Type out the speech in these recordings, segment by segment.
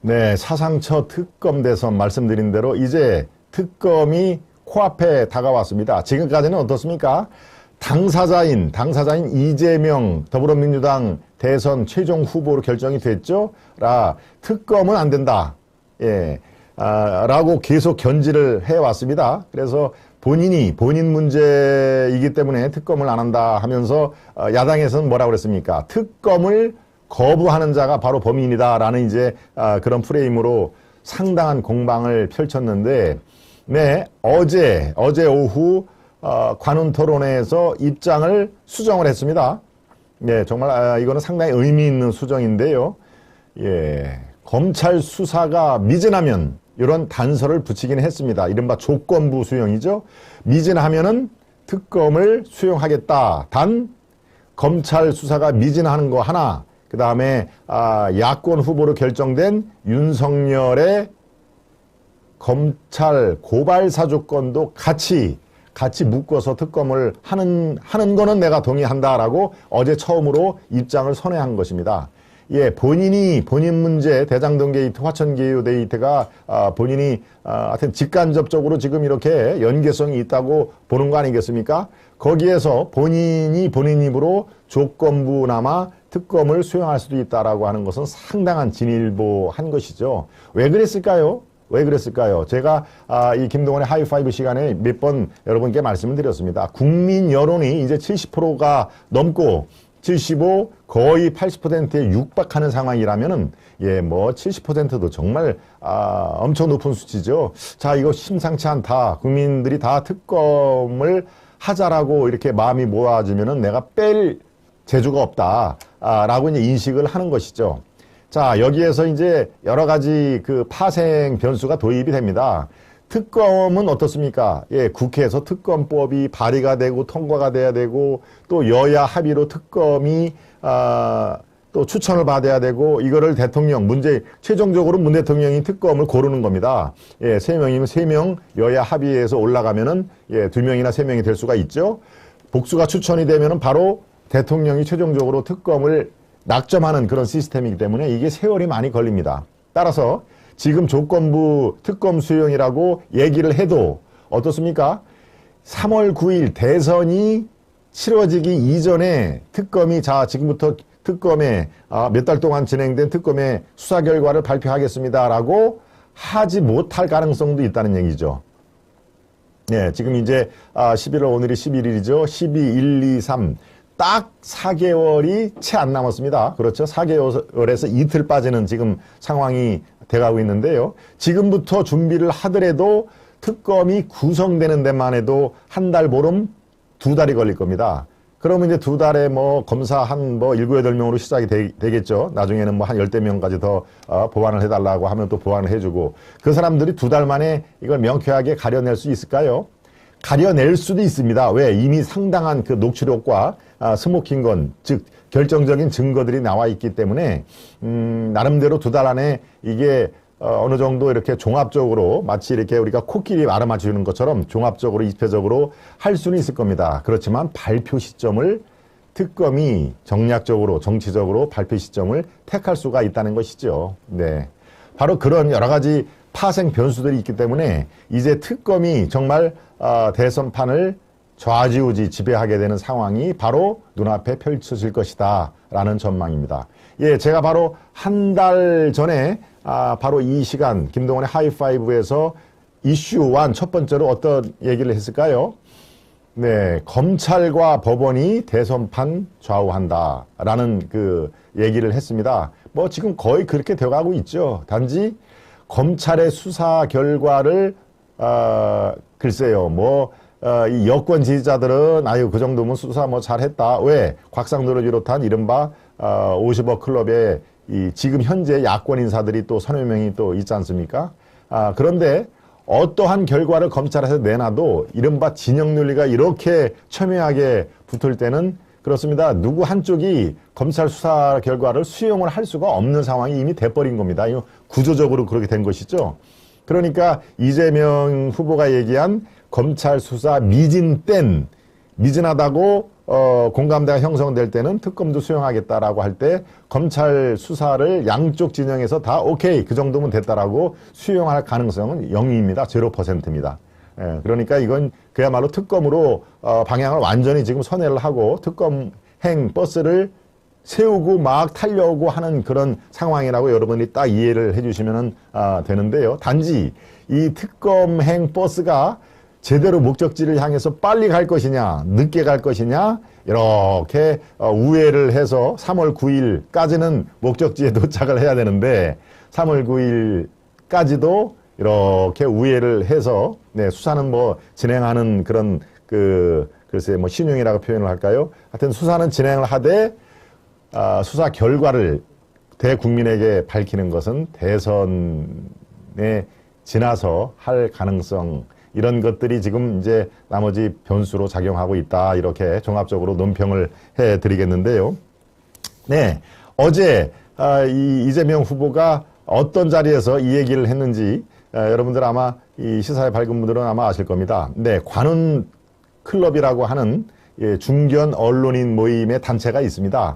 네, 사상처 특검 대선 말씀드린 대로 이제 특검이 코앞에 다가왔습니다. 지금까지는 어떻습니까? 당사자인 이재명 더불어민주당 대선 최종 후보로 결정이 됐죠. 특검은 안 된다. 라고 계속 견지를 해왔습니다. 그래서 본인 문제이기 때문에 특검을 안 한다 하면서 야당에서는 뭐라고 그랬습니까? 특검을 거부하는 자가 바로 범인이다라는 이제 그런 프레임으로 상당한 공방을 펼쳤는데, 네, 어제 오후 관훈 토론회에서 입장을 수정을 했습니다. 네, 정말 이거는 상당히 의미 있는 수정인데요. 예, 검찰 수사가 미진하면 이런 단서를 붙이긴 했습니다. 이른바 조건부 수용이죠. 미진하면은 특검을 수용하겠다. 단 검찰 수사가 미진하는 거 하나, 그 다음에 야권 후보로 결정된 윤석열의 검찰 고발 사주권도 같이 묶어서 특검을 하는 거는 내가 동의한다라고 어제 처음으로 입장을 선회한 것입니다. 예, 본인 문제, 대장동 게이트, 화천 개요 데이트가 본인이 하여튼 직간접적으로 지금 이렇게 연계성이 있다고 보는 거 아니겠습니까? 거기에서 본인 입으로 조건부나마 특검을 수용할 수도 있다라고 하는 것은 상당한 진일보한 것이죠. 왜 그랬을까요? 제가 이 김동원의 하이파이브 시간에 몇 번 여러분께 말씀을 드렸습니다. 국민 여론이 이제 70%가 넘고 75, 거의 80%에 육박하는 상황이라면은, 예, 뭐 70%도 정말 엄청 높은 수치죠. 자, 이거 심상치 않다. 국민들이 다 특검을 하자라고 이렇게 마음이 모아지면은 내가 뺄 재주가 없다. 라고 이제 인식을 하는 것이죠. 자, 여기에서 이제 여러 가지 그 파생 변수가 도입이 됩니다. 특검은 어떻습니까? 예, 국회에서 특검법이 발의가 되고 통과가 돼야 되고, 또 여야 합의로 특검이 또 추천을 받아야 되고, 이거를 최종적으로 문 대통령이 특검을 고르는 겁니다. 예, 3명이면 3명 여야 합의에서 올라가면은, 예, 2명이나 3명이 될 수가 있죠. 복수가 추천이 되면은 바로 대통령이 최종적으로 특검을 낙점하는 그런 시스템이기 때문에 이게 세월이 많이 걸립니다. 따라서 지금 조건부 특검 수용이라고 얘기를 해도 어떻습니까? 3월 9일 대선이 치러지기 이전에 특검이 지금부터 특검에 몇 달 동안 진행된 특검의 수사 결과를 발표하겠습니다라고 하지 못할 가능성도 있다는 얘기죠. 네, 지금 이제 11월 오늘이 11일이죠. 12, 1, 2, 3 딱 4개월이 채 안 남았습니다. 그렇죠. 4개월에서 이틀 빠지는 지금 상황이 돼가고 있는데요. 지금부터 준비를 하더라도 특검이 구성되는 데만 해도 한 달 보름, 2달이 걸릴 겁니다. 그러면 이제 2달에 뭐 검사 한 7, 8명으로 시작이 되겠죠. 나중에는 뭐 한 10대 명까지 더 보완을 해달라고 하면 또 보완을 해주고, 그 사람들이 2달 만에 이걸 명쾌하게 가려낼 수 있을까요? 가려낼 수도 있습니다. 왜? 이미 상당한 그 녹취록과 스모킹건, 즉 결정적인 증거들이 나와 있기 때문에 나름대로 2달 안에 이게 어느 정도 이렇게 종합적으로 마치 이렇게 우리가 코끼리 알아맞히는 것처럼 종합적으로 입체적으로 할 수는 있을 겁니다. 그렇지만 발표 시점을 특검이 정략적으로 정치적으로 발표 시점을 택할 수가 있다는 것이죠. 네, 바로 그런 여러 가지 파생 변수들이 있기 때문에 이제 특검이 정말 대선판을 좌지우지 지배하게 되는 상황이 바로 눈앞에 펼쳐질 것이다 라는 전망입니다. 예, 제가 바로 한 달 전에 바로 이 시간 김동원의 하이파이브에서 이슈 1 첫 번째로 어떤 얘기를 했을까요? 네, 검찰과 법원이 대선판 좌우한다 라는 그 얘기를 했습니다. 뭐 지금 거의 그렇게 되어가고 있죠. 단지 검찰의 수사 결과를 글쎄요, 이 여권 지지자들은 그 정도면 수사 잘했다. 왜? 곽상도를 비롯한 이른바 50억 클럽에 지금 현재 야권 인사들이 또 서너 명이 또 있지 않습니까? 그런데 어떠한 결과를 검찰에서 내놔도 이른바 진영 논리가 이렇게 첨예하게 붙을 때는 그렇습니다. 누구 한쪽이 검찰 수사 결과를 수용을 할 수가 없는 상황이 이미 돼버린 겁니다. 이거 구조적으로 그렇게 된 것이죠. 그러니까 이재명 후보가 얘기한 검찰 수사 미진하다고 공감대가 형성될 때는 특검도 수용하겠다라고 할 때 검찰 수사를 양쪽 진영에서 다 오케이 그 정도면 됐다라고 수용할 가능성은 0입니다. 0%입니다. 예, 그러니까 이건 그야말로 특검으로 방향을 완전히 지금 선회를 하고 특검행 버스를 세우고 막 타려고 하는 그런 상황이라고 여러분이 딱 이해를 해주시면 되는데요. 단지 이 특검행 버스가 제대로 목적지를 향해서 빨리 갈 것이냐 늦게 갈 것이냐 이렇게 우회를 해서 3월 9일까지는 목적지에 도착을 해야 되는데 3월 9일까지도 이렇게 우회를 해서 네, 수사는 뭐 진행하는 그런 글쎄 뭐 신용이라고 표현을 할까요? 하여튼 수사는 진행을 하되 수사 결과를 대국민에게 밝히는 것은 대선에 지나서 할 가능성 이런 것들이 지금 이제 나머지 변수로 작용하고 있다. 이렇게 종합적으로 논평을 해 드리겠는데요. 네. 어제 이 이재명 후보가 어떤 자리에서 이 얘기를 했는지 여러분들 아마 이 시사에 밝은 분들은 아마 아실 겁니다. 네. 관훈 클럽이라고 하는 중견 언론인 모임의 단체가 있습니다.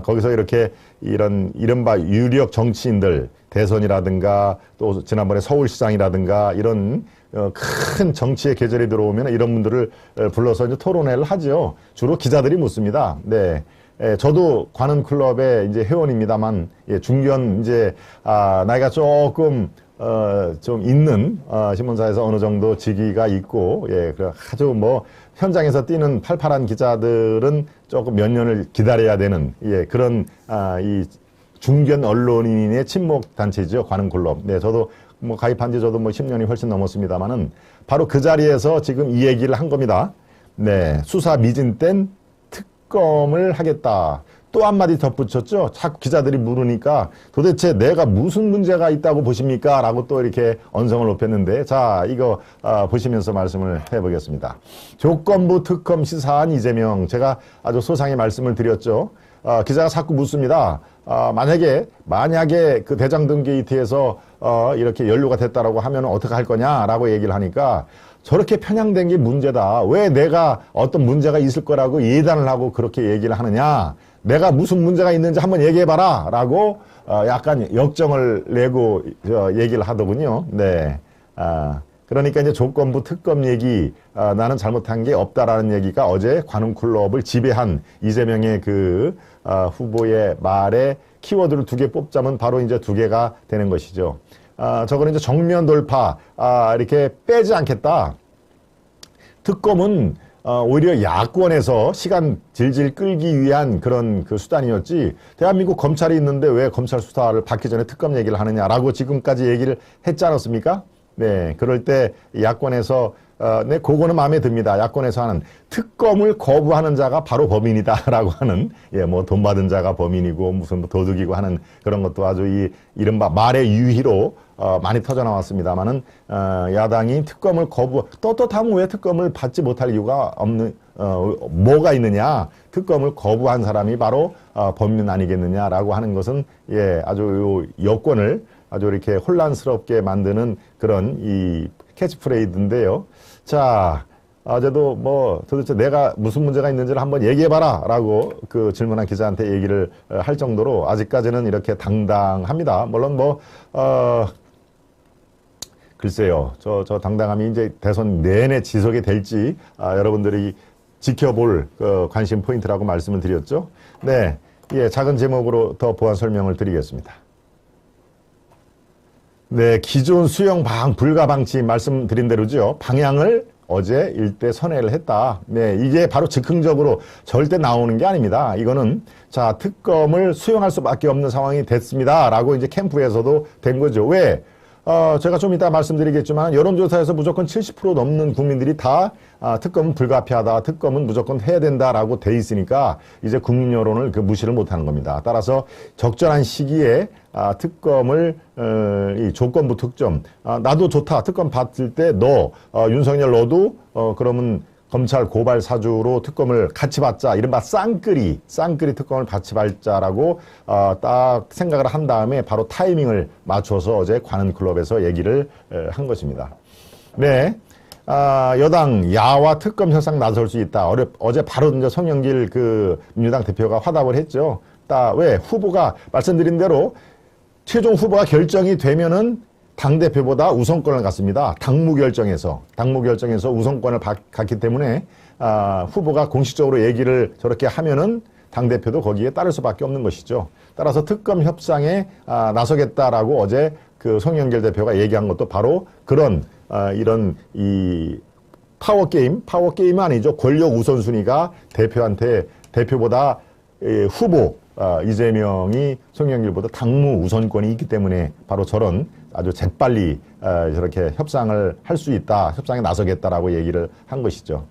거기서 이렇게 이런 이른바 유력 정치인들 대선이라든가 또 지난번에 서울시장이라든가 이런 큰 정치의 계절이 들어오면 이런 분들을 불러서 이제 토론회를 하죠. 주로 기자들이 묻습니다. 네. 저도 관훈 클럽의 이제 회원입니다만, 중견 이제, 나이가 조금, 좀 있는, 신문사에서 어느 정도 직위가 있고, 아주 뭐, 현장에서 뛰는 팔팔한 기자들은 조금 몇 년을 기다려야 되는, 그런, 이 중견 언론인의 친목 단체죠. 관훈 클럽. 네, 저도 뭐 가입한 지 저도 뭐 10년이 훨씬 넘었습니다만은 바로 그 자리에서 지금 이 얘기를 한 겁니다. 네, 수사 미진 땐 특검을 하겠다. 또 한마디 덧붙였죠. 자꾸 기자들이 물으니까 도대체 내가 무슨 문제가 있다고 보십니까? 라고 또 이렇게 언성을 높였는데 자, 이거 보시면서 말씀을 해보겠습니다. 조건부 특검 시사한 이재명. 제가 아주 소상히 말씀을 드렸죠. 기자가 자꾸 묻습니다. 만약에 그 대장동 게이트에서 이렇게 연루가 됐다라고 하면 어떻게 할 거냐라고 얘기를 하니까 저렇게 편향된 게 문제다. 왜 내가 어떤 문제가 있을 거라고 예단을 하고 그렇게 얘기를 하느냐. 내가 무슨 문제가 있는지 한번 얘기해봐라. 라고 약간 역정을 내고 얘기를 하더군요. 네. 그러니까 이제 조건부 특검 얘기, 나는 잘못한 게 없다라는 얘기가 어제 관훈 클럽을 지배한 이재명의 그 후보의 말에 키워드를 2개 뽑자면 바로 이제 2개가 되는 것이죠. 저거는 이제 정면 돌파, 이렇게 빼지 않겠다. 특검은 오히려 야권에서 시간 질질 끌기 위한 그런 그 수단이었지, 대한민국 검찰이 있는데 왜 검찰 수사를 받기 전에 특검 얘기를 하느냐라고 지금까지 얘기를 했지 않았습니까? 네, 그럴 때 야권에서 네, 그거는 마음에 듭니다. 야권에서 하는 특검을 거부하는 자가 바로 범인이다라고 하는, 뭐 돈 받은 자가 범인이고 무슨 뭐 도둑이고 하는 그런 것도 아주 이른바 말의 유희로 많이 터져 나왔습니다만은 야당이 특검을 떳떳하면 왜 특검을 받지 못할 이유가 없는 뭐가 있느냐? 특검을 거부한 사람이 바로 범인 아니겠느냐라고 하는 것은 아주 여권을 아주 이렇게 혼란스럽게 만드는 그런 이 캐치프레이즈인데요. 자, 어제도 뭐 도대체 내가 무슨 문제가 있는지를 한번 얘기해봐라 라고 그 질문한 기자한테 얘기를 할 정도로 아직까지는 이렇게 당당합니다. 물론 뭐 글쎄요, 저 당당함이 이제 대선 내내 지속이 될지 여러분들이 지켜볼 관심 포인트라고 말씀을 드렸죠. 네, 작은 제목으로 더 보완 설명을 드리겠습니다. 네, 기존 수용 방향 불가 방치 말씀드린 대로죠. 방향을 어제 일대 선회를 했다. 네, 이게 바로 즉흥적으로 절대 나오는 게 아닙니다. 이거는 자, 특검을 수용할 수밖에 없는 상황이 됐습니다라고 이제 캠프에서도 된 거죠. 왜? 제가 좀 이따 말씀드리겠지만 여론조사에서 무조건 70% 넘는 국민들이 다 특검은 불가피하다, 특검은 무조건 해야 된다라고 돼 있으니까 이제 국민 여론을 무시를 못하는 겁니다. 따라서 적절한 시기에 특검을 이 조건부 특검, 나도 좋다, 특검 받을 때 윤석열 너도 그러면 검찰 고발 사주로 특검을 같이 받자, 이른바 쌍끌이 특검을 같이 받자라고 딱 생각을 한 다음에 바로 타이밍을 맞춰서 어제 관훈 클럽에서 얘기를 한 것입니다. 네, 여당 야와 특검 협상 나설 수 있다. 어제 바로 이제 송영길 그 민주당 대표가 화답을 했죠. 왜 후보가 말씀드린 대로 최종 후보가 결정이 되면은 당대표보다 우선권을 갖습니다. 당무 결정에서 우선권을 갖기 때문에 후보가 공식적으로 얘기를 저렇게 하면은 당대표도 거기에 따를 수밖에 없는 것이죠. 따라서 특검 협상에 나서겠다라고 어제 그 송영길 대표가 얘기한 것도 바로 그런 이런 이 파워게임은 아니죠. 권력 우선순위가 대표보다 후보 이재명이 송영길보다 당무 우선권이 있기 때문에 바로 저런 아주 재빨리 저렇게 협상을 할 수 있다, 협상에 나서겠다라고 얘기를 한 것이죠.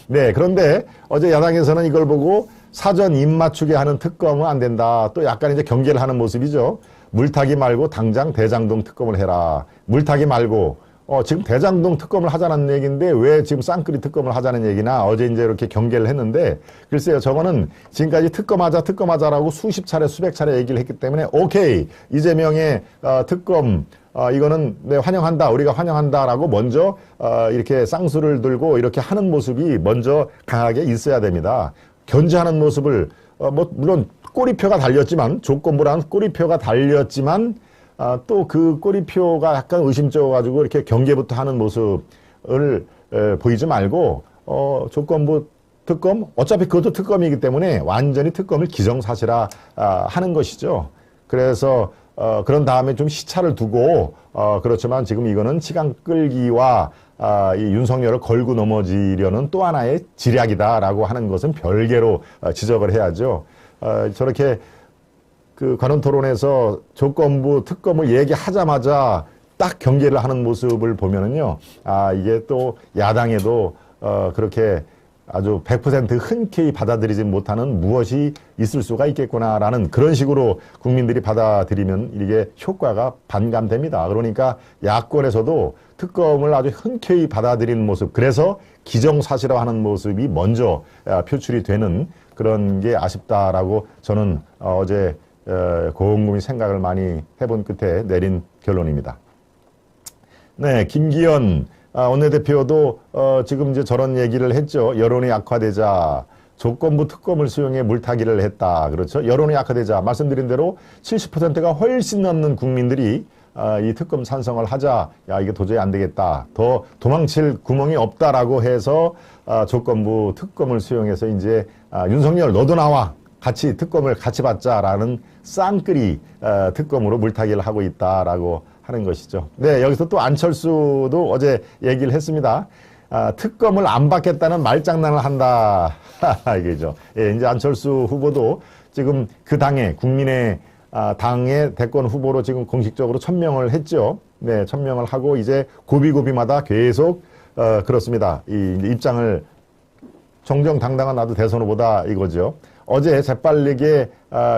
네, 그런데 어제 야당에서는 이걸 보고 사전 입맞추게 하는 특검은 안 된다. 또 약간 이제 경계를 하는 모습이죠. 물타기 말고 당장 대장동 특검을 해라. 물타기 말고 지금 대장동 특검을 하자는 얘기인데 왜 지금 쌍끌이 특검을 하자는 얘기나 어제 이제 이렇게 경계를 했는데 글쎄요, 저거는 지금까지 특검하자라고 수십 차례, 수백 차례 얘기를 했기 때문에 오케이, 이재명의 특검 이거는 네, 환영한다, 우리가 환영한다라고 먼저 이렇게 쌍수를 들고 이렇게 하는 모습이 먼저 강하게 있어야 됩니다. 견제하는 모습을 물론 꼬리표가 달렸지만 조건부라는 꼬리표가 달렸지만 또 그 꼬리표가 약간 의심쩍어가지고 이렇게 경계부터 하는 모습을 보이지 말고 조건부 특검 어차피 그것도 특검이기 때문에 완전히 특검을 기정사실화 하는 것이죠. 그래서 그런 다음에 좀 시차를 두고 그렇지만 지금 이거는 시간 끌기와 이 윤석열을 걸고 넘어지려는 또 하나의 지략이다라고 하는 것은 별개로 지적을 해야죠. 저렇게 그 관훈토론에서 조건부 특검을 얘기하자마자 딱 경계를 하는 모습을 보면은요, 이게 또 야당에도 그렇게 아주 100% 흔쾌히 받아들이지 못하는 무엇이 있을 수가 있겠구나라는 그런 식으로 국민들이 받아들이면 이게 효과가 반감됩니다. 그러니까 야권에서도 특검을 아주 흔쾌히 받아들이는 모습, 그래서 기정사실화하는 모습이 먼저 표출이 되는 그런 게 아쉽다라고 저는 어제 곰곰이 생각을 많이 해본 끝에 내린 결론입니다. 네, 김기현 원내대표도 지금 이제 저런 얘기를 했죠. 여론이 약화되자 조건부 특검을 수용해 물타기를 했다. 그렇죠. 여론이 약화되자 말씀드린 대로 70%가 훨씬 넘는 국민들이 이 특검 찬성을 하자. 야, 이게 도저히 안 되겠다. 더 도망칠 구멍이 없다라고 해서 조건부 특검을 수용해서 이제 윤석열 너도 나와. 같이 특검을 같이 받자라는 쌍끌이 특검으로 물타기를 하고 있다라고 하는 것이죠. 네, 여기서 또 안철수도 어제 얘기를 했습니다. 특검을 안 받겠다는 말장난을 한다. 이게죠. 예, 이제 안철수 후보도 지금 그 당의 국민의 당의 대권 후보로 지금 공식적으로 천명을 했죠. 네, 천명을 하고 이제 고비고비마다 계속 그렇습니다. 이 입장을 정정당당한 나도 대선 후보다 이거죠. 어제 재빨리게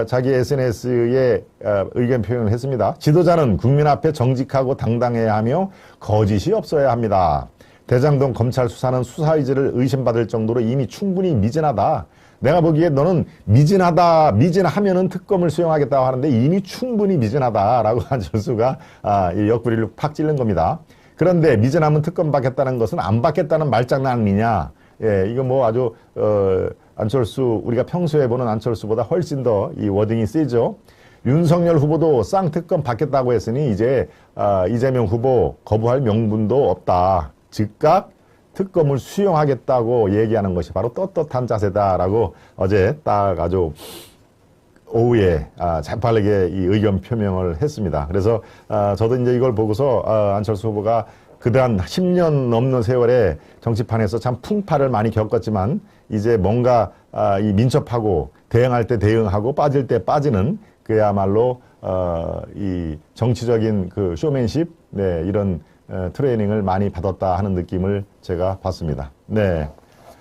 자기 SNS에 의견 표현을 했습니다. 지도자는 국민 앞에 정직하고 당당해야 하며 거짓이 없어야 합니다. 대장동 검찰 수사는 수사 의지를 의심받을 정도로 이미 충분히 미진하다. 내가 보기에 너는 미진하면은 특검을 수용하겠다고 하는데 이미 충분히 미진하다라고 안철수가 이 옆구리를 팍 찔른 겁니다. 그런데 미진하면 특검 받겠다는 것은 안 받겠다는 말장난 아니냐. 예, 이거 뭐 아주 안철수, 우리가 평소에 보는 안철수보다 훨씬 더 이 워딩이 세죠. 윤석열 후보도 쌍특검 받겠다고 했으니 이제 이재명 후보 거부할 명분도 없다. 즉각 특검을 수용하겠다고 얘기하는 것이 바로 떳떳한 자세다라고 어제 딱 아주 오후에 재빠르게 이 의견 표명을 했습니다. 그래서 저도 이제 이걸 보고서 안철수 후보가 그동안 10년 넘는 세월에 정치판에서 참 풍파를 많이 겪었지만 이제 뭔가 이 민첩하고 대응할 때 대응하고 빠질 때 빠지는 그야말로 이 정치적인 그 쇼맨십, 네, 이런 트레이닝을 많이 받았다 하는 느낌을 제가 받습니다. 네.